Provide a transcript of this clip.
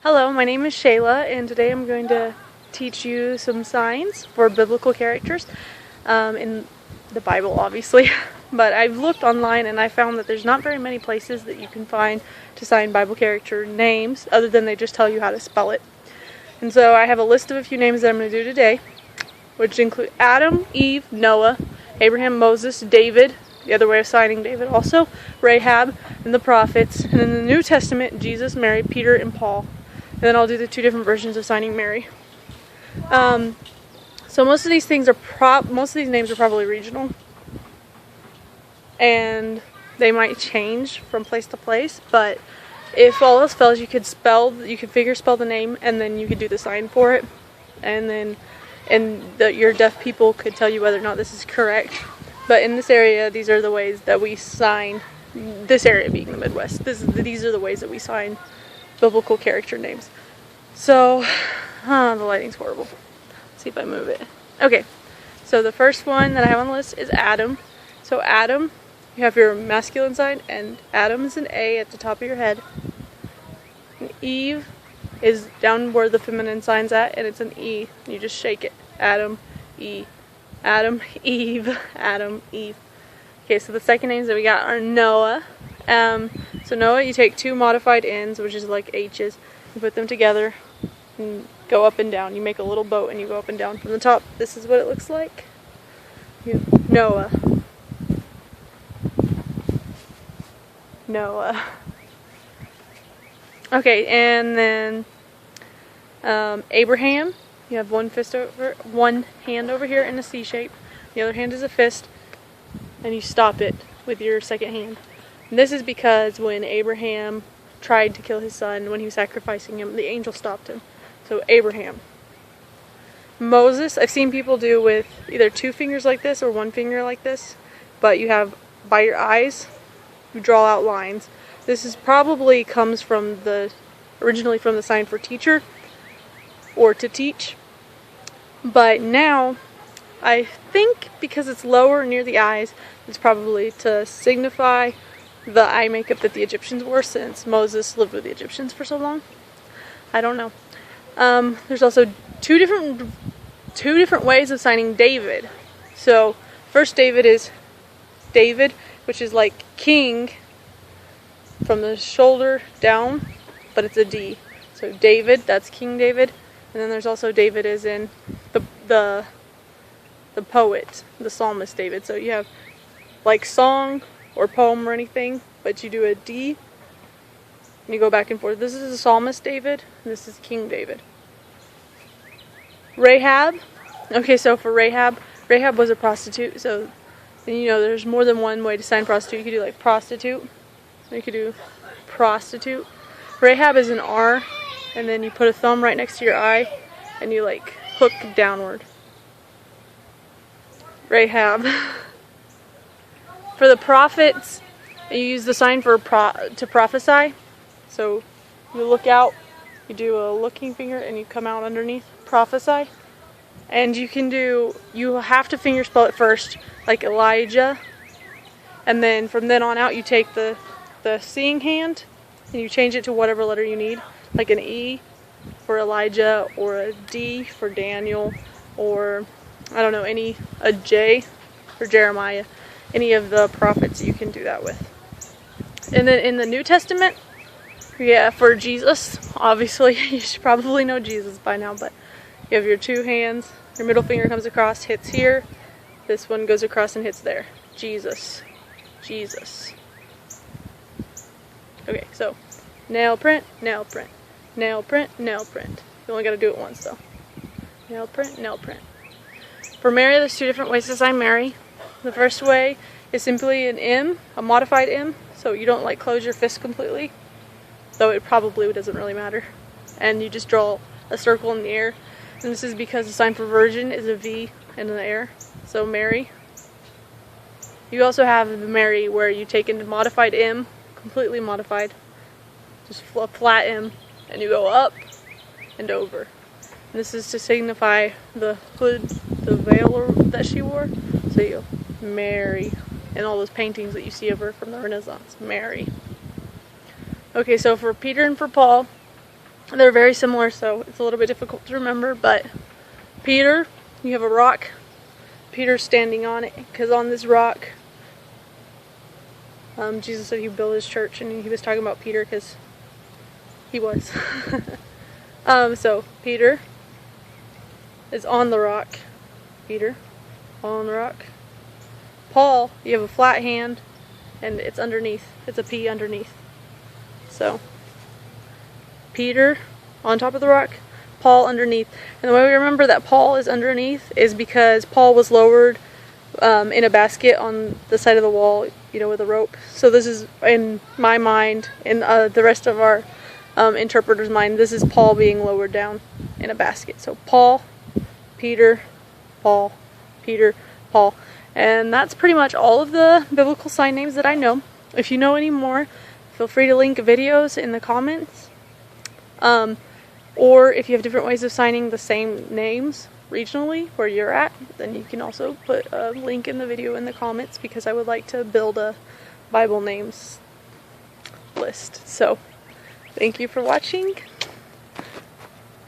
Hello, my name is Shayla, and today I'm going to teach you some signs for biblical characters in the Bible, obviously. But I've looked online and I found that there's not very many places that you can find to sign Bible character names, other than they just tell you how to spell it. And so I have a list of a few names that I'm going to do today, which include Adam, Eve, Noah, Abraham, Moses, David, the other way of signing David also, Rahab, and the prophets, and in the New Testament, Jesus, Mary, Peter, and Paul. And then I'll do the two different versions of signing Mary. So most of these names are probably regional, and they might change from place to place. But if all else fails, you could figure spell the name, and then you could do the sign for it, and your deaf people could tell you whether or not this is correct. But in this area, these are the ways that we sign. This area being the Midwest, these are the ways that we sign biblical character names. So, the lighting's horrible. Let's see if I move it. Okay, so the first one that I have on the list is Adam. So Adam, you have your masculine sign, and Adam is an A at the top of your head. And Eve is down where the feminine sign's at, and it's an E. You just shake it. Adam, E. Adam, Eve, Adam, Eve. Okay, so the second names that we got are Noah. So Noah, you take two modified N's, which is like H's, you put them together and go up and down. You make a little boat and you go up and down from the top. This is what it looks like. Noah. Noah. Okay, and then Abraham. You have one hand over here in a C shape. The other hand is a fist, and you stop it with your second hand. And this is because when Abraham tried to kill his son, when he was sacrificing him, the angel stopped him. So Abraham. Moses, I've seen people do with either two fingers like this or one finger like this, but you have, by your eyes, you draw out lines. This is probably comes from originally from the sign for teacher, or to teach. But now, I think because it's lower near the eyes, it's probably to signify the eye makeup that the Egyptians wore, since Moses lived with the Egyptians for so long. I don't know. There's also two different ways of signing David. So first David is David, which is like king from the shoulder down, but it's a D. So David, that's King David. And then there's also David as in the poet, the psalmist David. So you have like song or poem or anything, but you do a D and you go back and forth. This is the psalmist David, and this is King David. Rahab. Okay, so for Rahab was a prostitute. So there's more than one way to sign prostitute. You could do like prostitute. You could do prostitute. Rahab is an R, and then you put a thumb right next to your eye, and you like hook downward. Rahab. For the prophets, you use the sign for to prophesy. So you look out, you do a looking finger, and you come out underneath. Prophesy. And you have to finger spell it first, like Elijah. And then from then on out, you take the seeing hand, and you change it to whatever letter you need, like an E for Elijah, or a D for Daniel, or I don't know, a J for Jeremiah. Any of the prophets you can do that with. And then in the New Testament, for Jesus, obviously you should probably know Jesus by now, but you have your two hands, your middle finger comes across, hits here, this one goes across and hits there. Jesus. Jesus. Okay, so nail print, nail print, nail print, nail print. You only got to do it once though. Nail print, nail print. For Mary, there's two different ways to sign Mary. The first way is simply an M, a modified M, so you don't like close your fist completely, though it probably doesn't really matter. And you just draw a circle in the air. And this is because the sign for virgin is a V in the air. So Mary. You also have the Mary where you take a modified M, completely modified, just a flat M, and you go up and over. And this is to signify the hood, the veil that she wore. So you go Mary, and all those paintings that you see of her from the Renaissance. Mary. Okay, so for Peter and for Paul, They're very similar, so it's a little bit difficult to remember, but Peter, you have a rock. Peter's standing on it, because on this rock, Jesus said he would build his church, and he was talking about Peter because he was. So Peter is on the rock. Peter, on the rock. Paul, you have a flat hand, and it's underneath. It's a P underneath. So Peter on top of the rock, Paul underneath. And the way we remember that Paul is underneath is because Paul was lowered in a basket on the side of the wall, you know, with a rope. So this is, in my mind, in the rest of our interpreter's mind, this is Paul being lowered down in a basket. So Paul, Peter, Paul, Peter, Paul. And that's pretty much all of the biblical sign names that I know. If you know any more, feel free to link videos in the comments. Or if you have different ways of signing the same names regionally where you're at, then you can also put a link in the video in the comments, because I would like to build a Bible names list. So, thank you for watching.